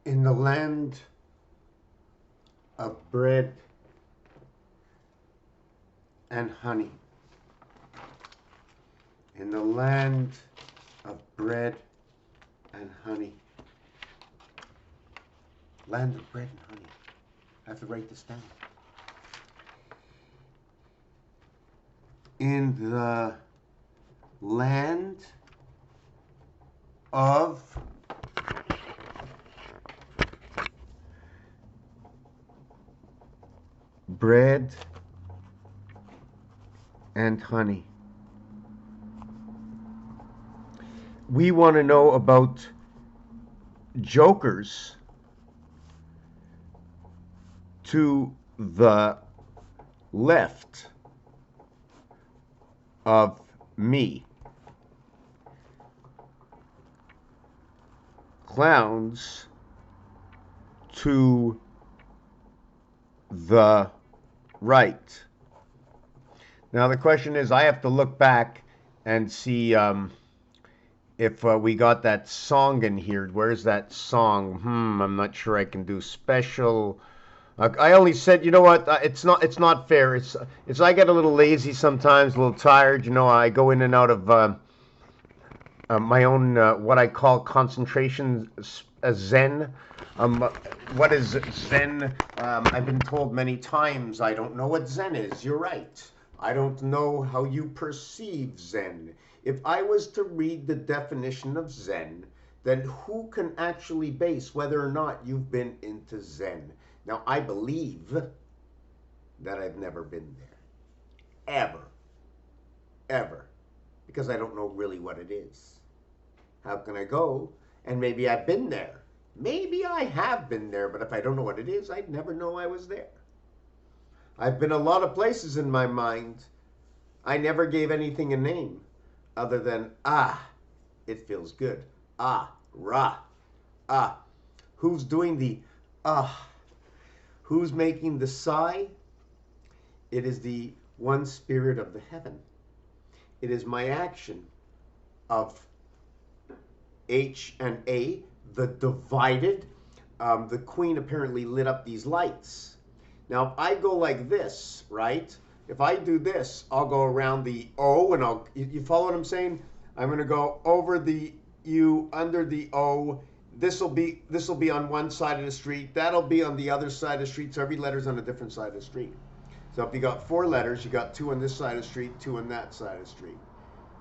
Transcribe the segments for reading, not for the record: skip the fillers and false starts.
in the land of bread and honey. In the land of bread and honey. Land of bread and honey. I have to write this down. In the land of bread and honey. We want to know about jokers to the left of me. Clowns to the right. Now the question is, I have to look back and see if we got that song in here. Where's that song? I'm not sure I can do special. I only said, you know what? It's not fair. It's I get a little lazy sometimes, a little tired. You know, I go in and out of my own what I call concentration zen. What is zen? I've been told many times I don't know what zen is. You're right. I don't know how you perceive zen. If I was to read the definition of zen, then who can actually base whether or not you've been into zen? Now, I believe that I've never been there. Ever. Because I don't know really what it is. How can I go? And maybe I've been there. Maybe I have been there, but if I don't know what it is, I'd never know I was there. I've been a lot of places in my mind. I never gave anything a name other than, it feels good. Rah. Who's doing the Who's making the sigh? It is the one spirit of the heaven. It is my action of H and A, the divided. The queen apparently lit up these lights. Now, if I go like this, right? If I do this, I'll go around the O, and you follow what I'm saying? I'm going to go over the U, under the O. This will be on one side of the street. That'll be on the other side of the street. So every letter's on a different side of the street. So if you got 4 letters, you got 2 on this side of the street, 2 on that side of the street.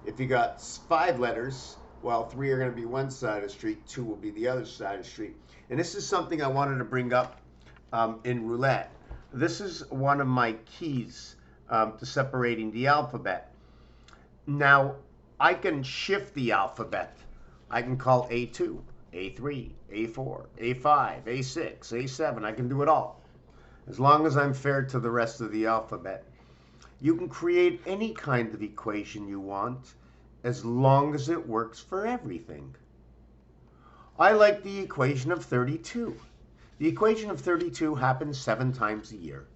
If you got 5 letters, well, 3 are going to be one side of the street, 2 will be the other side of the street. And this is something I wanted to bring up in roulette. This is one of my keys to separating the alphabet. Now, I can shift the alphabet. I can call A2. A3, A4, A5, A6, A7. I can do it all. As long as I'm fair to the rest of the alphabet. You can create any kind of equation you want as long as it works for everything. I like the equation of 32. The equation of 32 happens 7 times a year.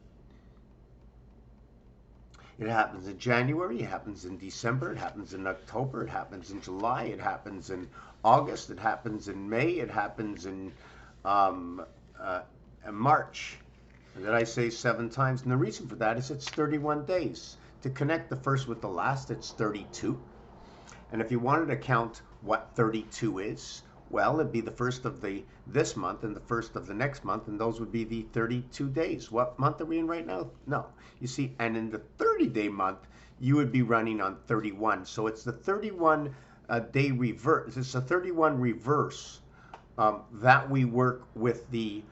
It happens in January, it happens in December, it happens in October, it happens in July, it happens in August, it happens in May, it happens in March. And did I say 7 times? And the reason for that is it's 31 days. To connect the first with the last, it's 32. And if you wanted to count what 32 is, well, it'd be the first of this month and the first of the next month, and those would be the 32 days. What month are we in right now? No. You see, and in the 30-day month, you would be running on 31. So it's the 31 day reverse. It's a 31 reverse that we work with the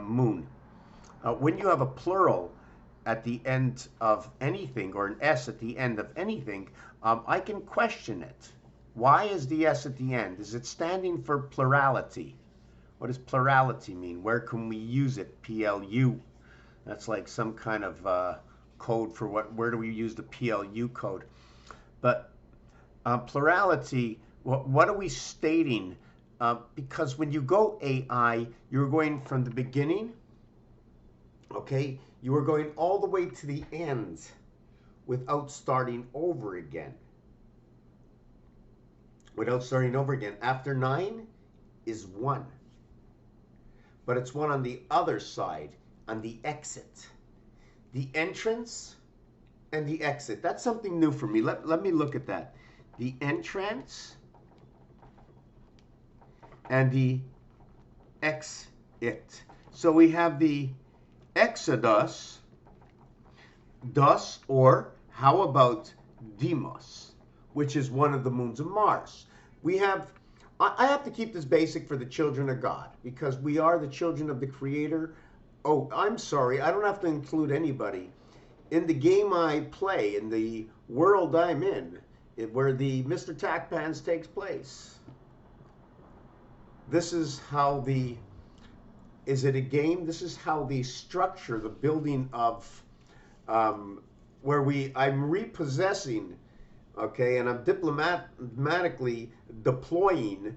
moon. When you have a plural at the end of anything, or an S at the end of anything, I can question it. Why is the S at the end? Is it standing for plurality? What does plurality mean? Where can we use it? PLU. That's like some kind of code for where do we use the PLU code? But plurality, what are we stating? Because when you go AI, you're going from the beginning, okay? You are going all the way to the end without starting over again. Without starting over again. After 9 is 1. but it's one on the other side, on the exit. The entrance and the exit. That's something new for me. Let me look at that. The entrance and the exit. So we have the exodus, dus, or how about Deimos, which is one of the moons of Mars. We have, I have to keep this basic for the children of God, because we are the children of the Creator. Oh, I'm sorry, I don't have to include anybody. In the game I play, in the world I'm in, where the Mr. Tackpans takes place, this is how the, is it a game? This is how the structure, the building of, where I'm repossessing, okay, and I'm diplomatically deploying,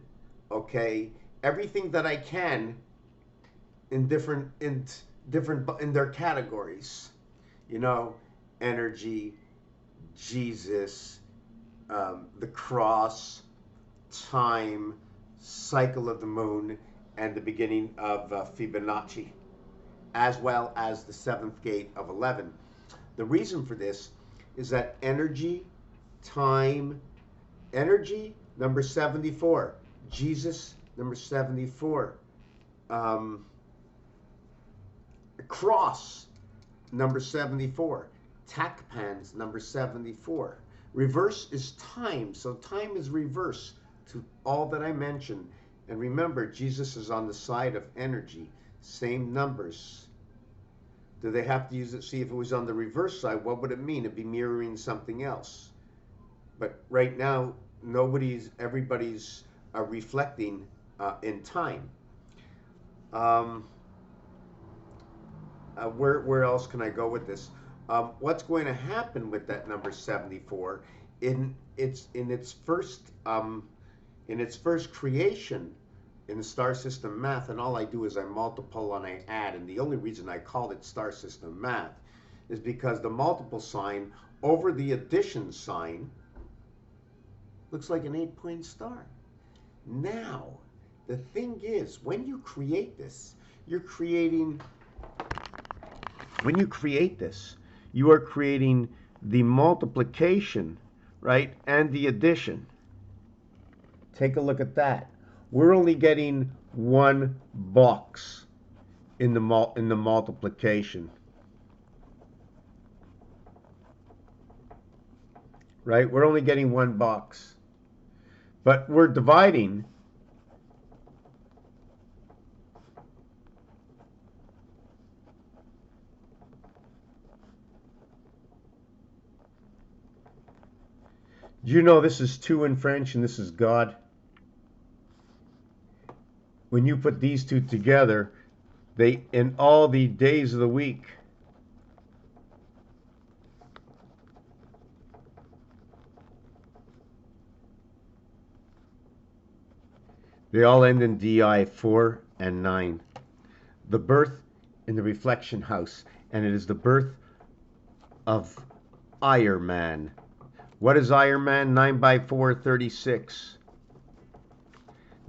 okay, everything that I can in their categories, you know, energy, Jesus, the cross, time, cycle of the moon, and the beginning of Fibonacci, as well as the seventh gate of 11. The reason for this is that energy, time, energy, number 74, Jesus, number 74, cross, number 74, Tackpans, number 74. Reverse is time, so time is reverse to all that I mentioned. And remember, Jesus is on the side of energy, same numbers. Do they have to use it? See, if it was on the reverse side, what would it mean? It'd be mirroring something else. But right now, everybody's reflecting in time. Where else can I go with this? What's going to happen with that number 74 in its first creation in the star system math? And all I do is I multiple and I add, and the only reason I called it star system math is because the multiple sign over the addition sign looks like an 8-point star. Now, the thing is, when you create this, you are creating the multiplication, right, and the addition. Take a look at that. We're only getting one box in the multiplication, right? We're only getting one box, but we're dividing. Do you know this is 2 in French and this is God? When you put these two together, they, in all the days of the week, they all end in DI, 4 and 9. The birth in the reflection house, and it is the birth of Iron Man. What is Iron Man? 9 by 4, 36.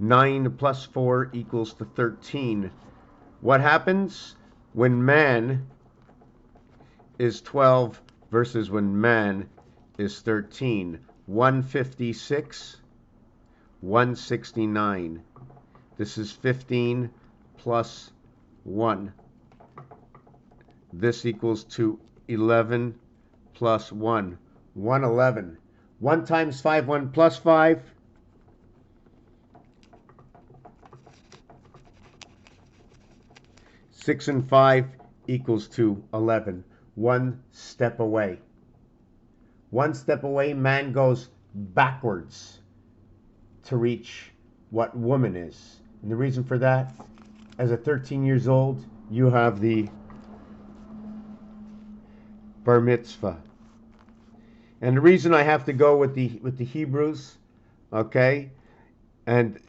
9 plus 4 equals to 13. What happens when man is 12 versus when man is 13? 156, 169. This is 15 plus 1. This equals to 11 plus 1. 111. 1 times 5, 1 plus 5. 6 and 5 equals to 11. 1 step away. 1 step away, man goes backwards to reach what woman is. And the reason for that, as a 13 years old, you have the bar mitzvah. And the reason I have to go with the Hebrews, okay, and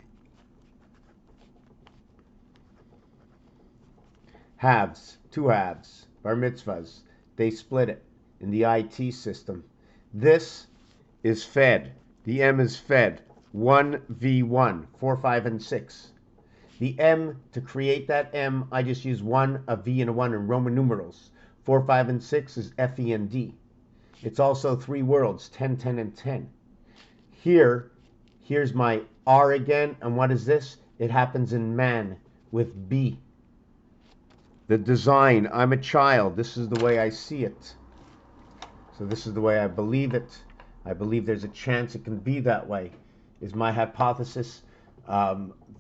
halves, 2 halves, bar mitzvahs, they split it in the IT system. This is fed. The M is fed. 1v1, 4, 5, and 6. The M, to create that M, I just use 1, a V, and a 1 in Roman numerals. 4, 5, and 6 is F, E, and D. It's also 3 worlds, 10, 10, and 10. Here's my R again, and what is this? It happens in man with B. The design, I'm a child. This is the way I see it. So this is the way I believe it. I believe there's a chance it can be that way. Is my hypothesis,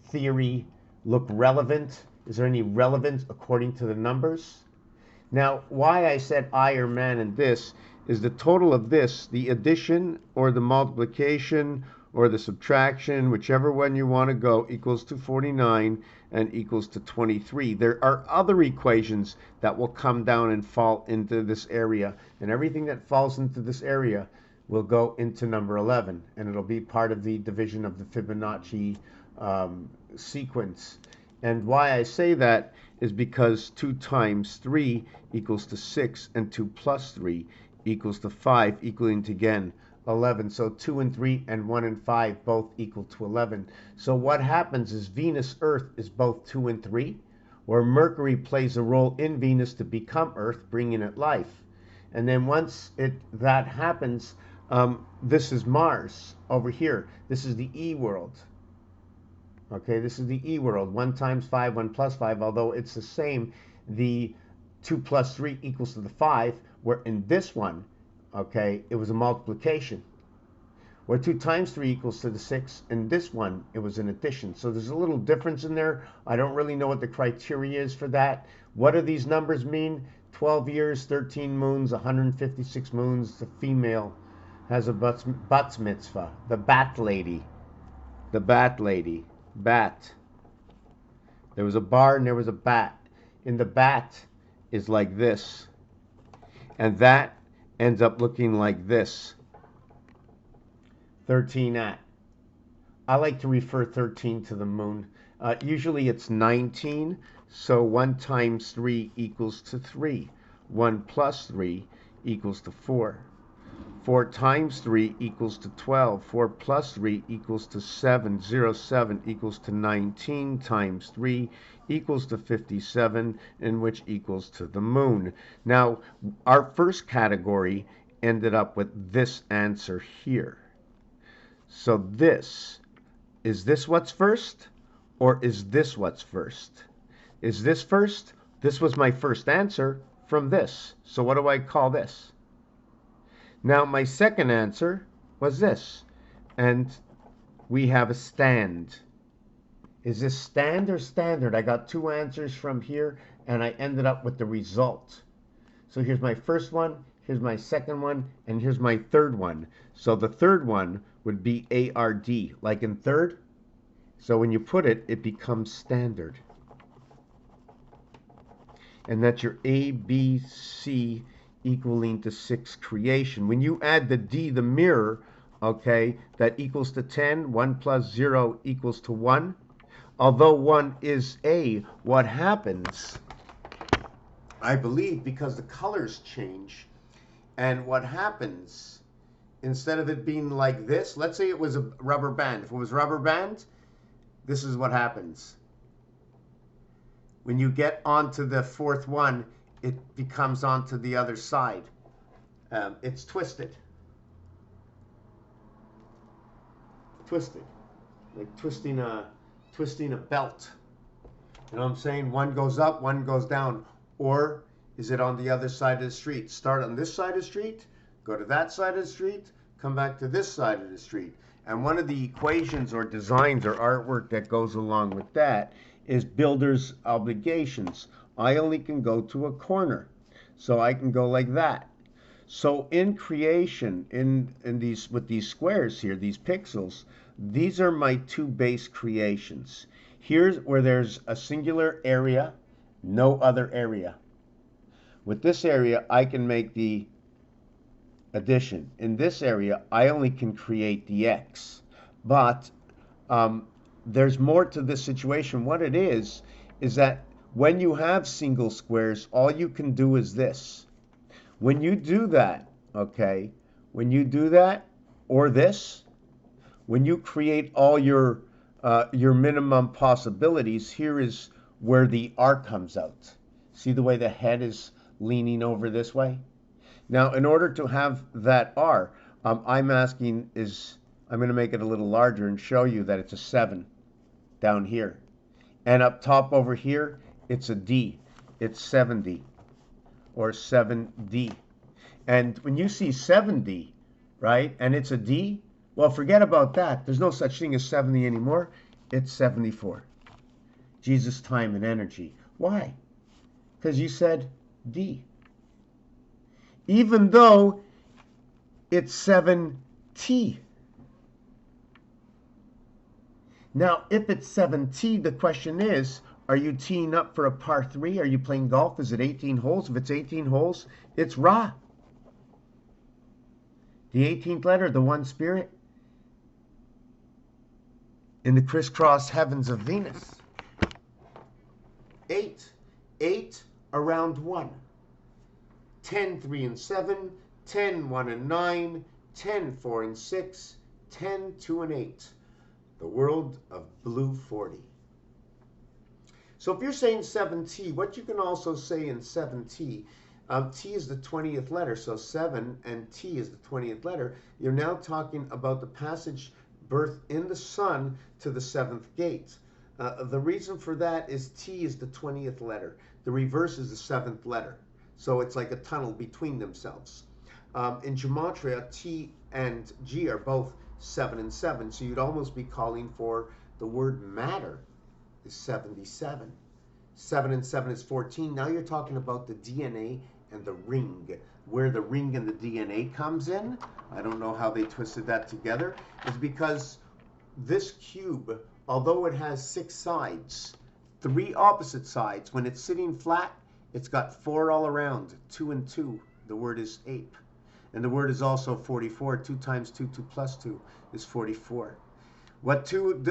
theory, look relevant? Is there any relevance according to the numbers? Now, why I said I or man in this is the total of this, the addition or the multiplication or the subtraction, whichever one you want to go, equals to 49 and equals to 23. There are other equations that will come down and fall into this area, and everything that falls into this area will go into number 11, and it'll be part of the division of the Fibonacci sequence. And why I say that is because 2 times 3 equals to 6, and 2 plus 3 equals to 5, equaling to, again, 11. So 2 and 3 and 1 and 5 both equal to 11. So what happens is Venus, Earth is both 2 and 3, where Mercury plays a role in Venus to become Earth, bringing it life. And then once that happens, this is Mars over here. This is the E world. Okay, this is the E world. 1 times 5, 1 plus 5, although it's the same. The 2 plus 3 equals to the 5, where in this one, okay, it was a multiplication. Where 2 times 3 equals to the 6, in this one, it was an addition. So there's a little difference in there. I don't really know what the criteria is for that. What do these numbers mean? 12 years, 13 moons, 156 moons. The female has a bat mitzvah. The bat lady. The bat lady. Bat. There was a bar and there was a bat. In the bat is like this. And that ends up looking like this. 13 at. I like to refer 13 to the moon. Usually it's 19. So 1 times 3 equals to 3. 1 plus 3 equals to 4. 4 times 3 equals to 12. 4 plus 3 equals to 7. 0, 7 equals to 19 times 3 equals to 57, and which equals to the moon. Now, our first category ended up with this answer here. So is this what's first, or is this what's first? Is this first? This was my first answer from this. So what do I call this? Now, my second answer was this, and we have a stand. Is this stand or standard? I got 2 answers from here, and I ended up with the result. So here's my first one, here's my second one, and here's my third one. So the third one would be ARD, like in third. So when you put it, it becomes standard. And that's your ABC equaling to 6 creation. When you add the D, the mirror, okay, that equals to 10. 1 plus 0 equals to 1. Although 1 is A, what happens, I believe, because the colors change, and what happens, instead of it being like this, let's say it was a rubber band. If it was rubber band, this is what happens. When you get onto the fourth one, it becomes onto the other side. It's twisted. Twisted. Like twisting a belt. You know what I'm saying? One goes up, one goes down. Or is it on the other side of the street? Start on this side of the street, go to that side of the street, come back to this side of the street. And one of the equations or designs or artwork that goes along with that is builder's obligations. I only can go to a corner, so I can go like that. So in creation, with these squares here, these pixels, these are my 2 base creations. Here's where there's a singular area, no other area. With this area, I can make the addition. In this area, I only can create the X. But there's more to this situation. What it is that when you have single squares, all you can do is this. When you do that, okay, when you do that, or this, when you create all your your minimum possibilities, here is where the R comes out. See the way the head is leaning over this way? Now, in order to have that R, I'm asking is, I'm going to make it a little larger and show you that it's a 7 down here. And up top over here, it's a D. It's 70 or 7D. And when you see 70, right, and it's a D, well, forget about that. There's no such thing as 70 anymore. It's 74. Jesus, time, and energy. Why? Because you said D. Even though it's 7T. Now, if it's 7T, the question is, are you teeing up for a par 3? Are you playing golf? Is it 18 holes? If it's 18 holes, it's Ra. The 18th letter, the one spirit, in the crisscross heavens of Venus. 8 around 1. 10, 3 and 7, 10, 1 and 9, 10, 4 and 6, 10, 2 and 8. The world of blue 40. So if you're saying 7T, what you can also say in 7T, T is the 20th letter, so 7 and T is the 20th letter. You're now talking about the passage birth in the sun to the 7th gate. The reason for that is T is the 20th letter. The reverse is the 7th letter. So it's like a tunnel between themselves. In gematria, T and G are both 7 and 7. So you'd almost be calling for the word matter is 77. 7 and 7 is 14. Now you're talking about the DNA and the ring. Where the ring and the DNA comes in, I don't know how they twisted that together, is because this cube, although it has 6 sides, 3 opposite sides, when it's sitting flat, it's got 4 all around, 2 and 2. The word is ape. And the word is also 44. 2 times 2, 2 plus 2 is 44. What 2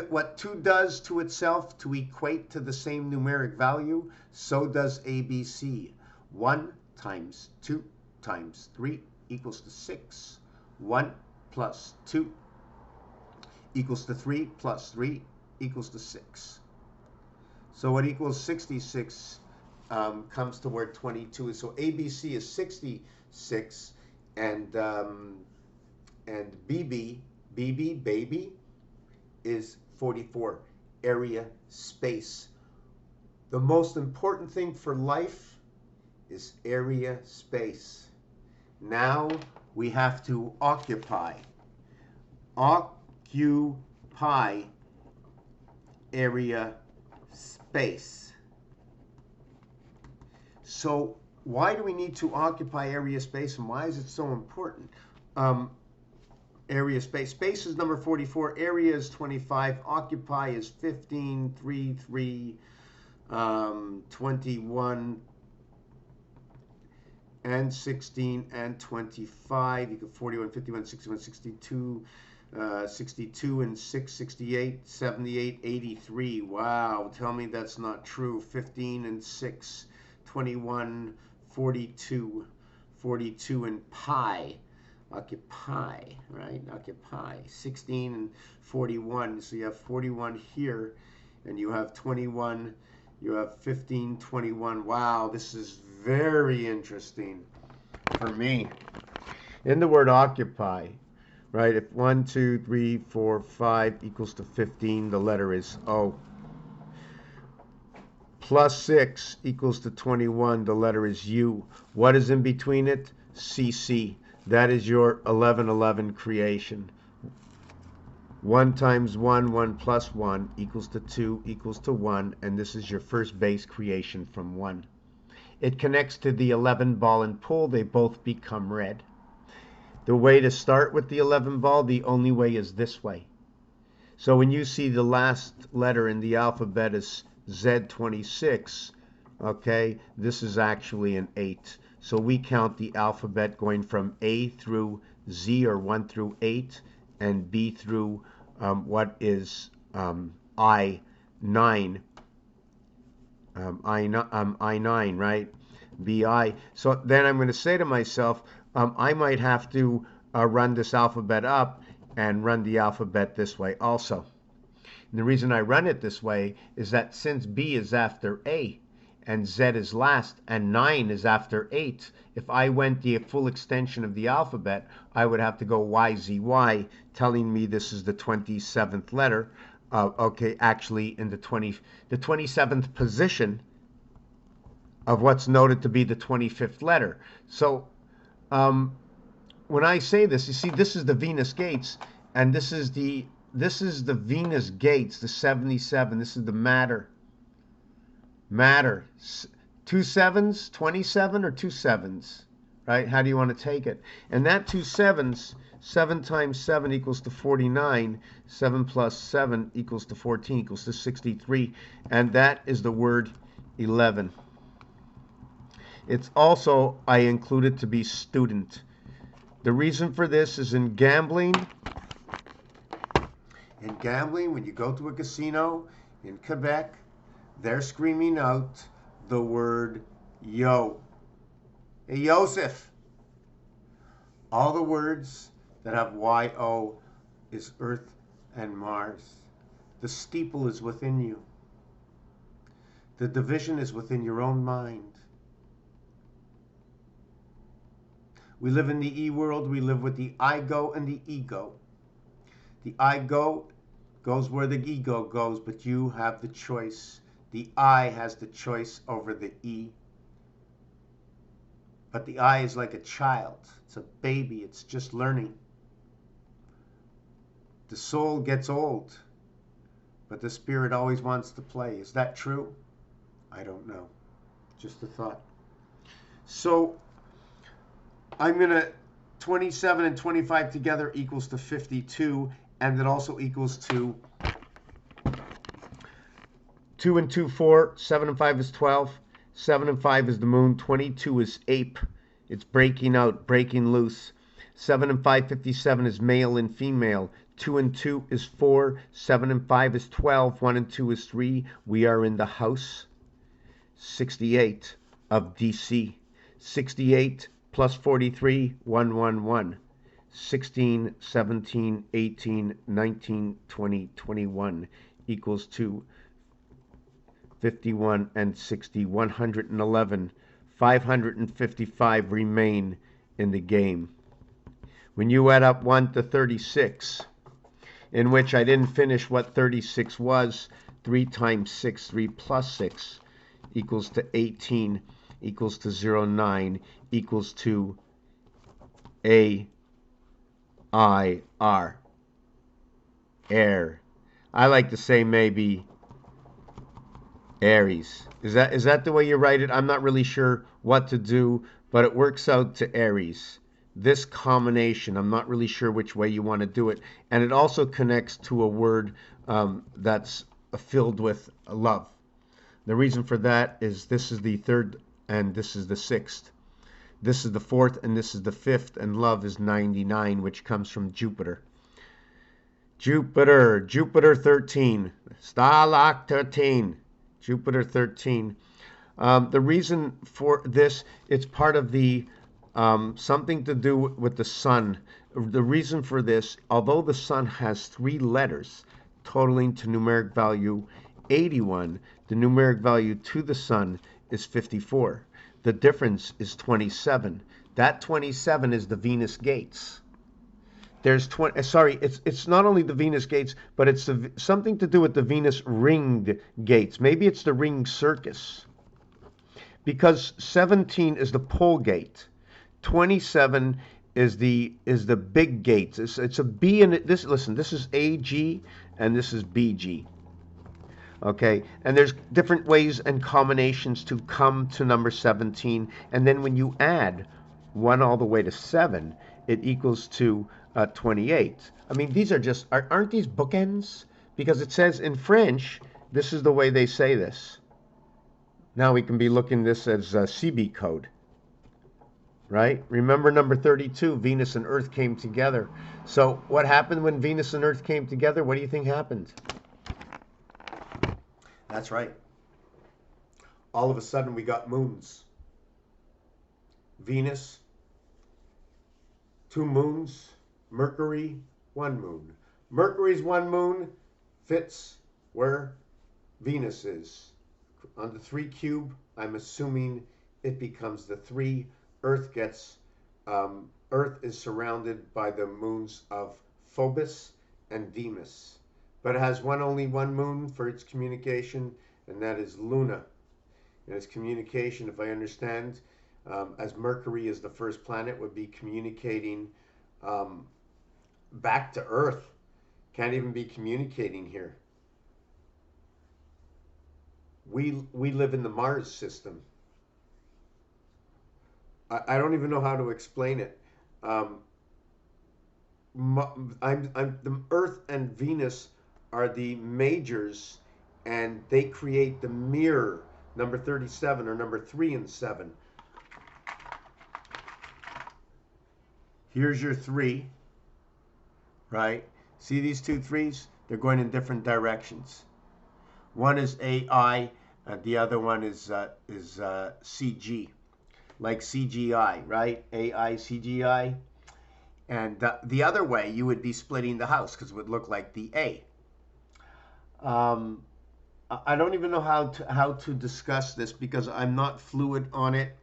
does to itself to equate to the same numeric value, so does ABC. 1 times 2 times 3 equals to 6. 1 plus 2 equals to 3 plus 3 equals to 6. So what equals 66 comes to where 22 is. So ABC is 66, and BB, baby, is 44. Area, space. The most important thing for life is area, space. Now we have to occupy. Occupy area, space. So why do we need to occupy area, space, and why is it so important? Area, space. Space is number 44. Area is 25. Occupy is 15, 3, 3, 21, and 16, and 25. You get 41, 51, 61, 62, 62 and 6, 68, 78, 83. Wow, tell me that's not true. 15 and 6, 21, 42, 42 and pi. Occupy, right? Occupy. 16 and 41. So you have 41 here, and you have 21. You have 15, 21. Wow, this is very interesting for me. In the word occupy, right? If 1, 2, 3, 4, 5 equals to 15, the letter is O. Plus 6 equals to 21, the letter is U. What is in between it? CC. That is your 1111 creation. 1 times 1, 1 plus 1 equals to 2 equals to 1, and this is your first base creation from 1. It connects to the 11 ball and pull. They both become red. The way to start with the 11 ball, the only way is this way. So when you see the last letter in the alphabet is Z26, okay, this is actually an 8. So we count the alphabet going from A through Z, or 1 through 8, and B through what is I9. I9, right? BI. So then I'm going to say to myself, I might have to run this alphabet up and run the alphabet this way also. And the reason I run it this way is that since B is after A and Z is last and 9 is after 8, if I went the full extension of the alphabet, I would have to go YZY, telling me this is the 27th letter. Okay, actually in the 27th position of what's noted to be the 25th letter. So when I say this, you see, this is the Venus gates, and this is the Venus gates, the 77. This is the matter. Matter. 2 sevens, 27, or 2 sevens, right? How do you want to take it? And that 2 sevens, 7 times 7 equals to 49. 7 plus 7 equals to 14 equals to 63. And that is the word 11. It's also, I included to be student. The reason for this is in gambling. In gambling, when you go to a casino in Quebec, they're screaming out the word yo. Hey, Yosef. All the words that have Y-O is Earth and Mars. The steeple is within you. The division is within your own mind. We live in the E-world. We live with the I-go and the ego. The I-go goes where the ego goes, but you have the choice. The I has the choice over the E. But the I is like a child. It's a baby. It's just learning. The soul gets old, but the spirit always wants to play. Is that true? I don't know. Just a thought. So I'm going to 27 and 25 together equals to 52, and it also equals to 2 and 2, 4. 7 and 5 is 12. 7 and 5 is the moon. 22 is ape. It's breaking out, breaking loose. 7 and 5, 57 is male and female. 2 and 2 is 4. 7 and 5 is 12. 1 and 2 is 3. We are in the house 68 of DC. 68 plus 43, 111. 16, 17, 18, 19, 20, 21 equals to 51 and 60, 111. 555 remain in the game. When you add up 1 to 36, in which I didn't finish what 36 was, 3 times 6, 3 plus 6 equals to 18, equals to 09, equals to A-I-R. Air. I like to say maybe Aries. Is that the way you write it? I'm not really sure what to do, but it works out to Aries. This combination, I'm not really sure which way you want to do it. And it also connects to a word that's filled with love. The reason for that is this is the 3rd and this is the 6th. This is the 4th and this is the 5th, and love is 99, which comes from Jupiter. Jupiter 13. Starlock 13. Jupiter 13. The reason for this, it's part of the something to do with the sun. The reason for this, although the sun has 3 letters totaling to numeric value 81, the numeric value to the sun is 54. The difference is 27. That 27 is the Venus gates. There's 20. Sorry, it's not only the Venus gates, but it's something to do with the Venus ringed gates. Maybe it's the ring circus, because 17 is the pole gate. 27 is the big gates. It's a B in it. Listen, this is AG and this is BG. Okay, and there's different ways and combinations to come to number 17, and then when you add 1 all the way to 7, it equals to 28. I mean, these are just, aren't these bookends? Because it says in French, this is the way they say this. Now we can be looking this as CB code, right? Remember number 32, Venus and Earth came together. So what happened when Venus and Earth came together? What do you think happened? That's right. All of a sudden we got moons. Venus, 2 moons. Mercury, 1 moon. Mercury's 1 moon fits where Venus is. On the 3 cube, I'm assuming it becomes the 3. Earth gets, Earth is surrounded by the moons of Phobos and Deimos. But it has only one moon for its communication, and that is Luna. And its communication, if I understand, as Mercury is the first planet, would be communicating back to Earth. Can't even be communicating here. We live in the Mars system. I don't even know how to explain it. The Earth and Venus are the majors, and they create the mirror, number 37 or number 3 and 7. Here's your 3, right? See these 2 3s? They're going in different directions. One is AI, the other one is CG, like CGI, right? AI, CGI. And the other way, you would be splitting the house because it would look like the A. I don't even know how to discuss this because I'm not fluid on it.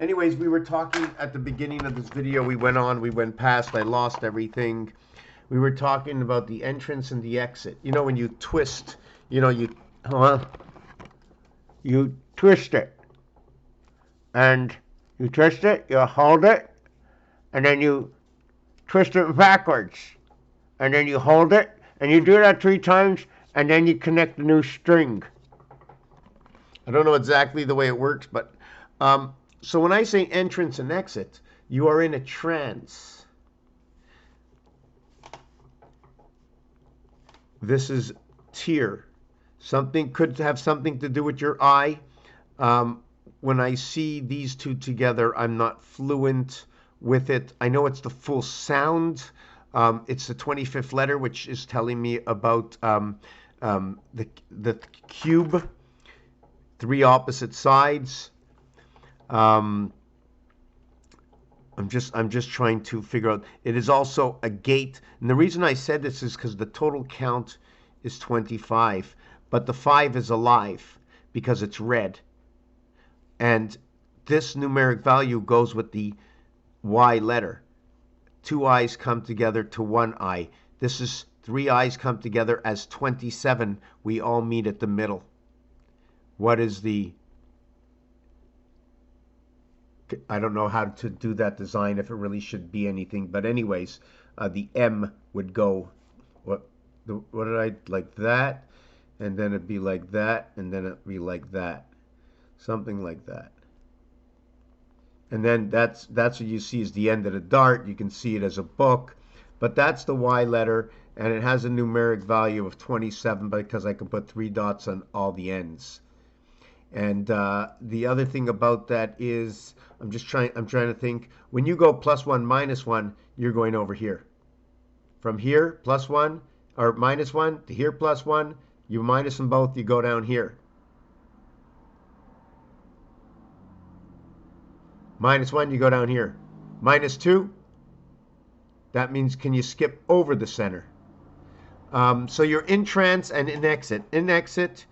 Anyways, we were talking at the beginning of this video. We went past, I lost everything. We were talking about the entrance and the exit. You know, when you twist, you twist it. And you twist it, you hold it, and then you twist it backwards. And then you hold it, and you do that 3 times, and then you connect the new string. I don't know exactly the way it works, but so when I say entrance and exit, you are in a trance. This is tear. Something could have something to do with your eye. When I see these 2 together, I'm not fluent with it. I know it's the full sound. It's the 25th letter, which is telling me about the cube, 3 opposite sides. I'm just trying to figure out. It is also a gate, and the reason I said this is because the total count is 25, but the 5 is alive because it's red, and this numeric value goes with the Y letter. 2 eyes come together to 1 eye. This is 3 eyes come together as 27. We all meet at the middle. What is the... I don't know how to do that design, if it really should be anything. But anyways, the M would go... What did I... Like that. And then it'd be like that. And then it'd be like that. Something like that. And then that's what you see is the end of the dart. You can see it as a book. But that's the Y letter, and it has a numeric value of 27 because I can put 3 dots on all the ends. And the other thing about that is I'm trying to think. When you go +1, -1, you're going over here. From here, +1 or -1 to here +1, you minus them both, you go down here. -1, you go down here. -2, that means can you skip over the center? So you're in trance and in exit. In exit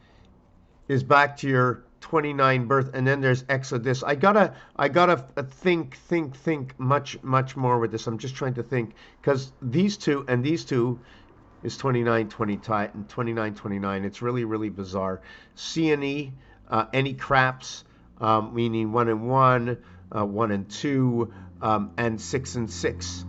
is back to your 29 birth, and then there's exodus. I gotta think much more with this. I'm just trying to think, because these 2 and these 2 is 29, 29. It's really bizarre. C and E, any craps, meaning 1 and 1, 1 and 2, and 6 and 6.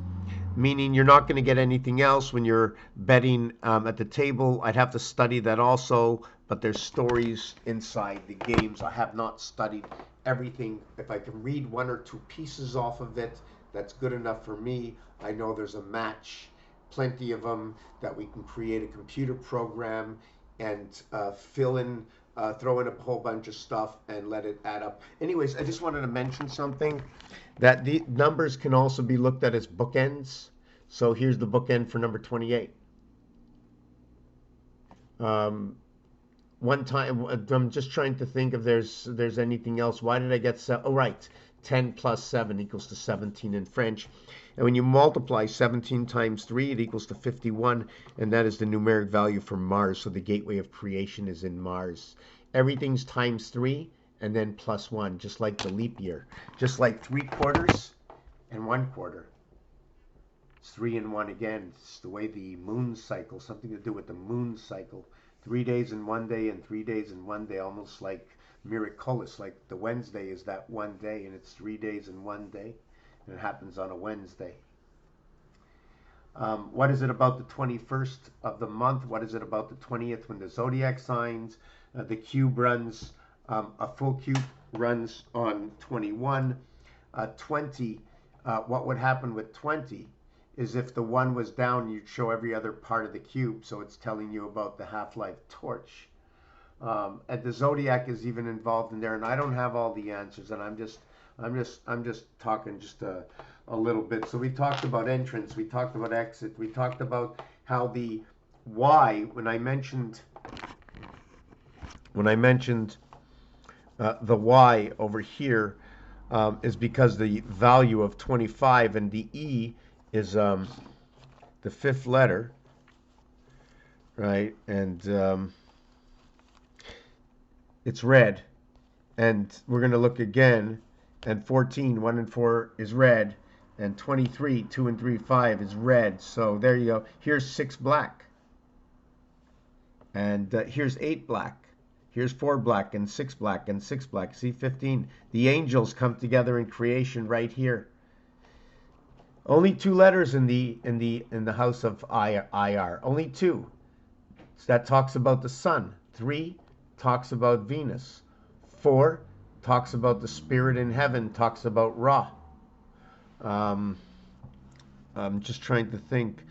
Meaning you're not going to get anything else when you're betting at the table. I'd have to study that also, but there's stories inside the games. I have not studied everything. If I can read 1 or 2 pieces off of it, that's good enough for me. I know there's a match, plenty of them, that we can create a computer program and fill in, throw in a whole bunch of stuff and let it add up. Anyways, I just wanted to mention something, that the numbers can also be looked at as bookends. So here's the bookend for number 28. One time, I'm just trying to think if there's anything else. Why did I get... Oh, right. 10 plus 7 equals to 17 in French. And when you multiply 17 times 3, it equals to 51, and that is the numeric value for Mars. So the gateway of creation is in Mars. Everything's times 3 and then plus 1, just like the leap year. Just like 3/4 and 1/4. It's 3 and 1 again. It's the way the moon cycle, something to do with the moon cycle. 3 days in one day and 3 days in one day, almost like miraculous, like the Wednesday is that one day, and it's 3 days in one day, and it happens on a Wednesday. What is it about the 21st of the month? What is it about the 20th when the zodiac signs? The cube runs, a full cube runs on 21. 20, what would happen with 20 is if the 1 was down, you'd show every other part of the cube, so it's telling you about the half-life torch. And the zodiac is even involved in there, and I don't have all the answers, and I'm just talking just a little bit. So we talked about entrance, we talked about exit, we talked about how the Y, when I mentioned the Y over here, is because the value of 25, and the E is the 5th letter, right? And it's red. And we're going to look again, and 14, 1 and 4 is red, and 23, 2 and 3, 5 is red. So there you go. Here's 6 black, and here's 8 black. Here's 4 black and 6 black and 6 black. See, 15. The angels come together in creation right here. Only 2 letters in the house of IR. Only 2. So that talks about the sun. 3 talks about Venus. 4 talks about the spirit in heaven. Talks about Ra. I'm just trying to think.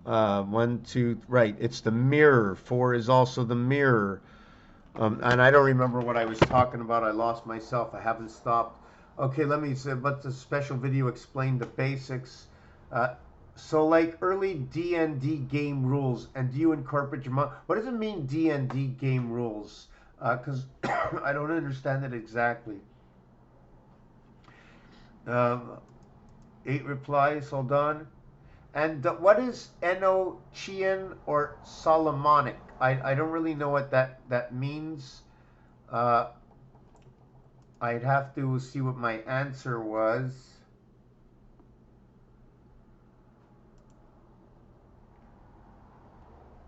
1, 2, right. It's the mirror. 4 is also the mirror. And I don't remember what I was talking about. I lost myself. I haven't stopped. Okay, let me say, but the special video explained the basics. So like early D&D game rules, and do you incorporate your mom? What does it mean, D&D game rules? Because I don't understand it exactly. 8 replies, hold on. And what is Enochian or Solomonic? I don't really know what that means. I'd have to see what my answer was.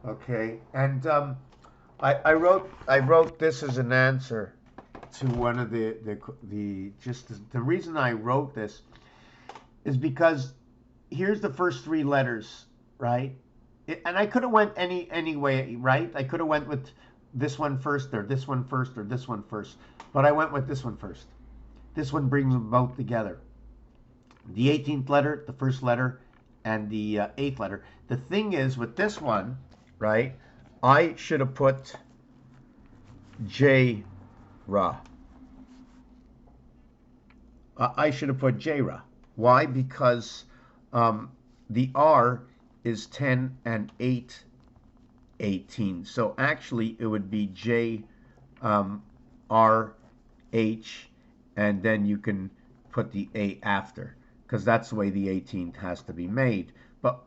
Okay, and I wrote this as an answer to one of the reason I wrote this is because here's the first 3 letters, right? And I could have went any way, right? I could have went with this one first, or this one first, or this one first, but I went with this one first. This one brings them both together. The 18th letter, the first letter, and the 8th letter. The thing is with this one, right? I should have put J Ra. I should have put J Ra. Why? Because the R is 10 and 8, 18. So actually it would be J R H, and then you can put the A after, because that's the way the 18th has to be made. But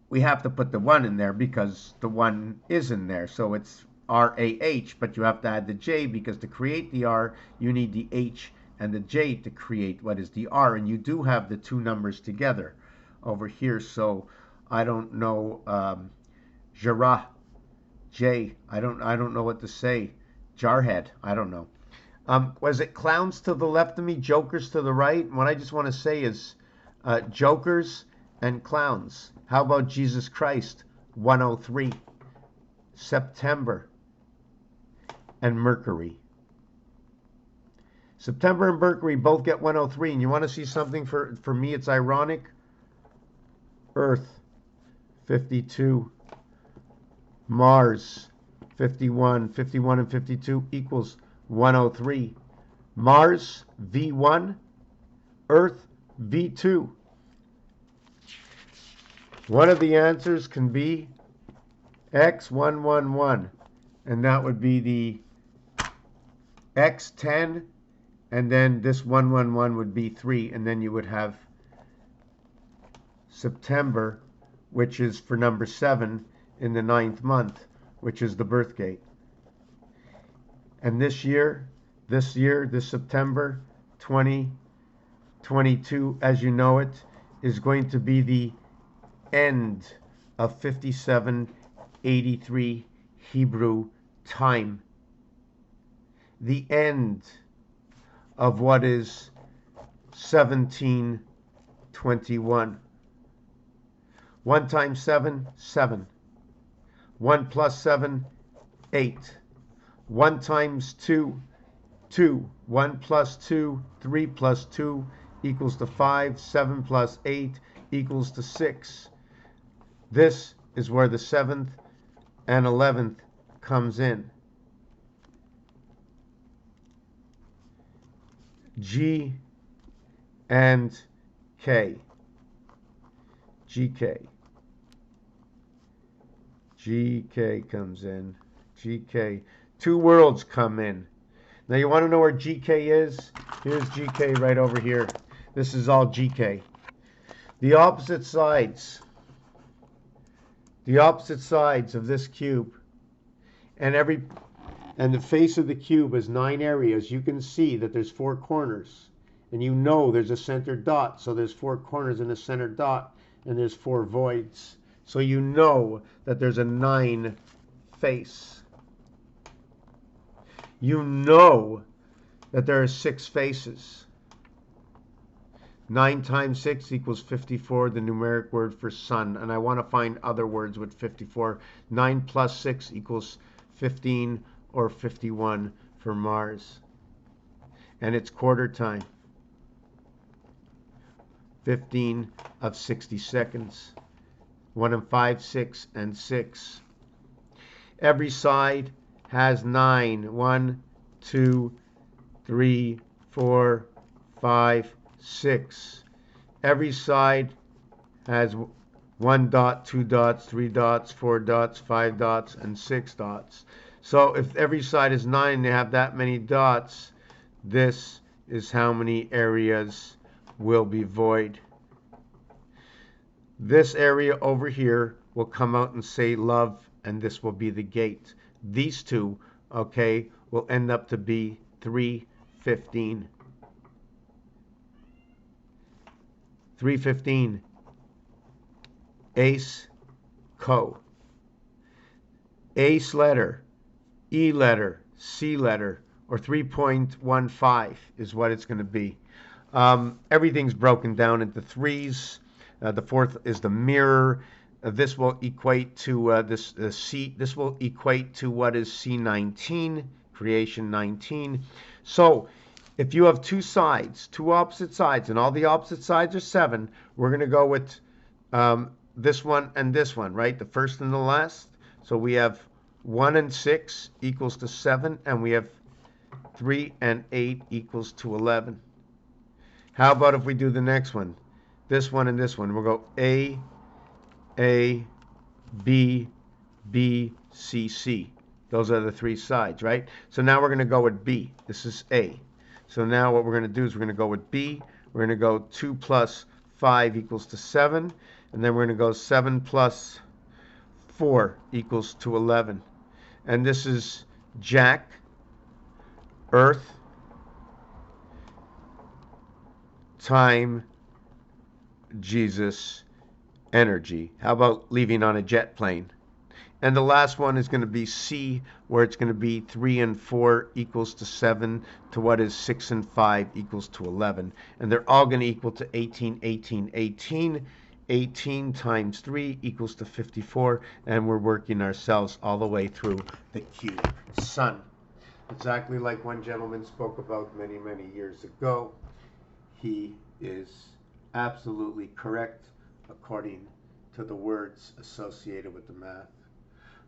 we have to put the 1 in there because the 1 is in there. So it's RAH, but you have to add the J, because to create the R, you need the H and the J to create what is the R. And you do have the 2 numbers together over here. So I don't know, Jarrah, J, I don't know what to say. Jarhead, I don't know. Was it clowns to the left of me, jokers to the right? And what I just want to say is jokers and clowns. How about Jesus Christ, 103, September, and Mercury? September and Mercury both get 103. And you want to see something for me? It's ironic. Earth, 52. Mars, 51. 51 and 52 equals 103. Mars, V1. Earth, V2. One of the answers can be X111. And that would be the X10. And then this 111 would be 3. And then you would have September, which is for number 7 in the 9th month, which is the birth gate. And this September 2022, as you know it, is going to be the end of 5783 Hebrew time. The end of what is 1721. 1 times 7, 7. 1 plus 7, 8. 1 times 2, 2. 1 plus 2, 3 plus 2 equals to 5. 7 plus 8 equals to 6. This is where the 7th and 11th comes in. G and K. GK. GK comes in. GK. Two worlds come in. Now you want to know where GK is? Here's GK right over here. This is all GK. The opposite sides of this cube, and the face of the cube is 9 areas. You can see that there's 4 corners, and you know there's a center dot, so there's 4 corners and a center dot, and there's 4 voids, so you know that there's a 9 face. You know that there are 6 faces. 9 times 6 equals 54, the numeric word for sun. And I want to find other words with 54. 9 plus 6 equals 15 or 51 for Mars. And it's quarter time. 15 of 60 seconds. 1 and 5, 6 and 6. Every side has 9. 1, 2, 3, 4, 5, 6. Every side has 1 dot, 2 dots, 3 dots, 4 dots, 5 dots, and 6 dots. So if every side is 9 and they have that many dots, this is how many areas will be void. This area over here will come out and say love, and this will be the gate. These two, okay, will end up to be 315. 315. Ace, co. Ace letter, E letter, C letter, or 3.15 is what it's going to be. Everything's broken down into 3s. The 4th is the mirror. This will equate to this will equate to what is C19, creation 19. So if you have 2 sides, 2 opposite sides, and all the opposite sides are 7, we're going to go with this one and this one, right? The first and the last. So we have 1 and 6 equals to 7, and we have 3 and 8 equals to 11. How about if we do the next one? This one and this one. We'll go A, B, B, C, C. Those are the 3 sides, right? So now we're going to go with B. This is A. So now what we're going to do is we're going to go with B. We're going to go 2 plus 5 equals to 7. And then we're going to go 7 plus 4 equals to 11. And this is Jack, Earth, time, Jesus, energy. How about leaving on a jet plane? And the last one is going to be C, where it's going to be 3 and 4 equals to 7, to what is 6 and 5 equals to 11. And they're all going to equal to 18, 18, 18. 18 times 3 equals to 54. And we're working ourselves all the way through the cube sun. Exactly like one gentleman spoke about many, many years ago. He is absolutely correct according to the words associated with the math.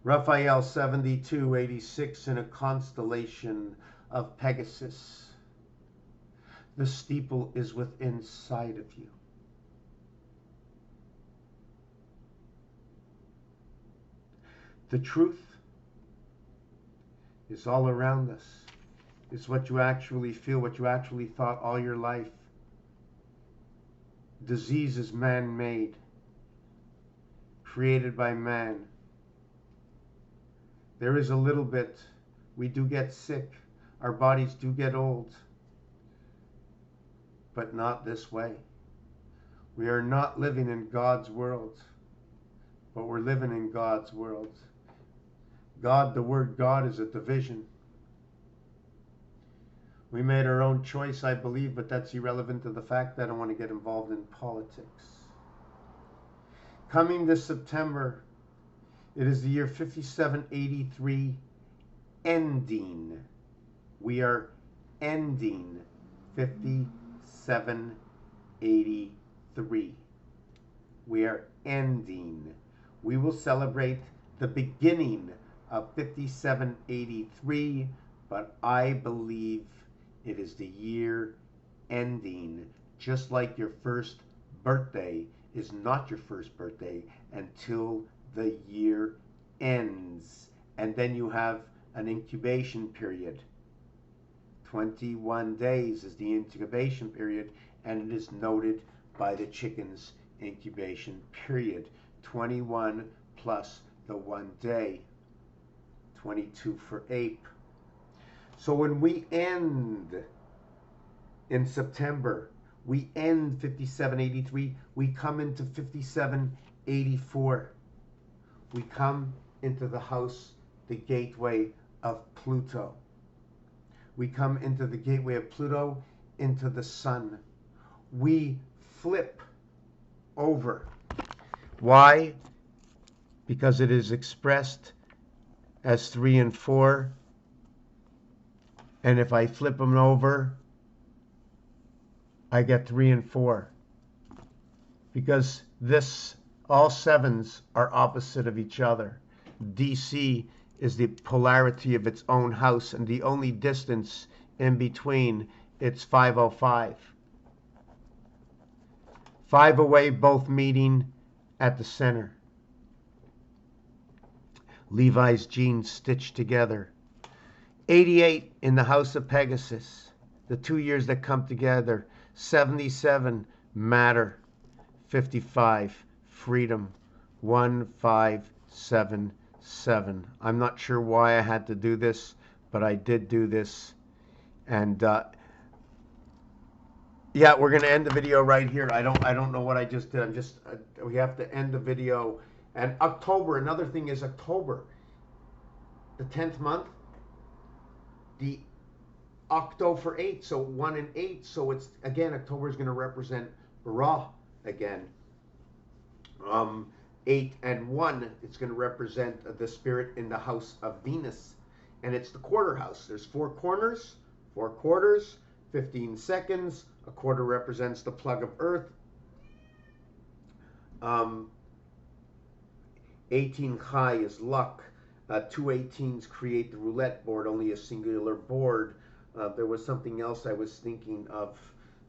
Raphael 7286 in a constellation of Pegasus. The steeple is within sight of you. The truth is all around us. It's what you actually feel, what you actually thought all your life. Disease is man-made. created by man. There is a little bit. We do get sick. Our bodies do get old. But not this way. We are not living in God's world, but we're living in God's world. God, the word God is a division. We made our own choice, I believe, but that's irrelevant to the fact that I don't want to get involved in politics. Coming this September, it is the year 5783 ending. We are ending 5783. We are ending. We will celebrate the beginning of 5783, but I believe it is the year ending, just like your first birthday is not your first birthday until the year ends. And then you have an incubation period. 21 days is the incubation period, and it is noted by the chicken's incubation period. 21 plus the 1 day. 22 for ape. So when we end in September, we end 5783, we come into 5784. We come into the house, the gateway of Pluto. We come into the gateway of Pluto, into the sun. We flip over. Why? Because it is expressed as 3 and 4. And if I flip them over, I get 3 and 4. Because all sevens are opposite of each other. DC is the polarity of its own house, and the only distance in between, it's 505. 5 away, both meeting at the center. Levi's jeans stitched together. 88 in the house of Pegasus. The 2 years that come together. 77, matter. 55, freedom. 1577. I'm not sure why I had to do this, but I did do this. And yeah, we're gonna end the video right here. I don't know what I just did. We have to end the video. And October, another thing is October, the 10th month, the octo for 8, so 1 and 8. So it's, again, October is going to represent Ra again. 8 and 1, it's going to represent the spirit in the house of Venus. And it's the quarter house. There's 4 corners, 4 quarters, 15 seconds. A quarter represents the plug of Earth. 18 high is luck. 2 18s create the roulette board, only a singular board. There was something else I was thinking of.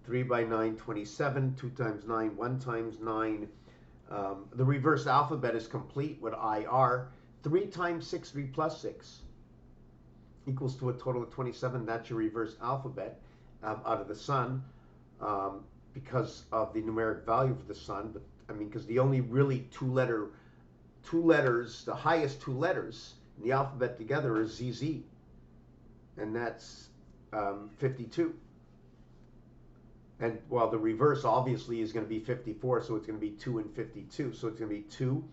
3 by 9, 27. 2 times 9, 1 times 9. The reverse alphabet is complete with IR. 3 times 6, 3 plus 6 equals to a total of 27. That's your reverse alphabet out of the sun, because of the numeric value of the sun. But I mean, because the only really two letters, the highest 2 letters in the alphabet together is ZZ, and that's 52. And while the reverse obviously is going to be 54, so it's going to be 2 and 52. So it's going to be 2,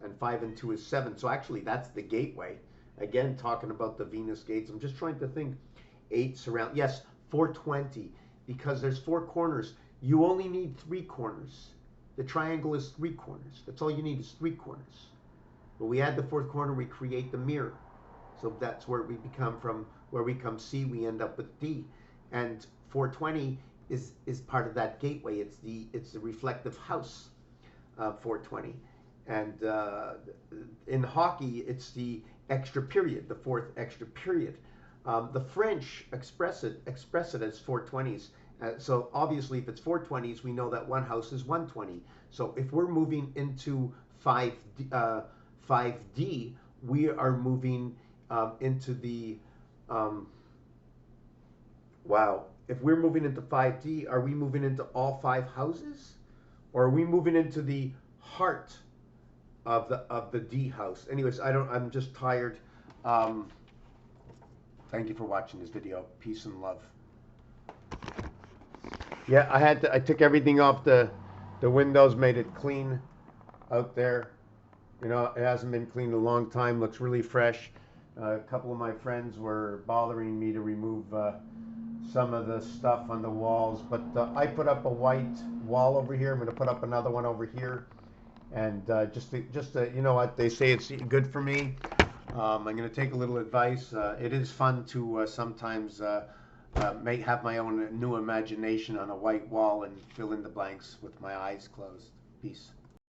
and 5 and 2 is 7. So actually that's the gateway. Again, talking about the Venus gates. I'm just trying to think. 8 surround. Yes, 420, because there's 4 corners. You only need 3 corners. The triangle is 3 corners. That's all you need is 3 corners. But we add the 4th corner, we create the mirror. So that's where we become from. Where we come C, we end up with D. And 420 is part of that gateway. It's the reflective house, 420. And in hockey, it's the extra period, the 4th extra period. The French express it as 420s. So obviously, if it's 420s, we know that one house is 120. So if we're moving into 5D, we are moving into the wow. If we're moving into 5D, are we moving into all 5 houses? Or are we moving into the heart of the D house. Anyways, I'm just tired. Thank you for watching this video. Peace and love. Yeah, I took everything off the windows, made it clean out there. You know, it hasn't been cleaned in a long time. Looks really fresh. A couple of my friends were bothering me to remove some of the stuff on the walls, but I put up a white wall over here. I'm going to put up another one over here, and just to, you know what they say, it's good for me. I'm going to take a little advice. It is fun to sometimes have my own new imagination on a white wall and fill in the blanks with my eyes closed. Peace.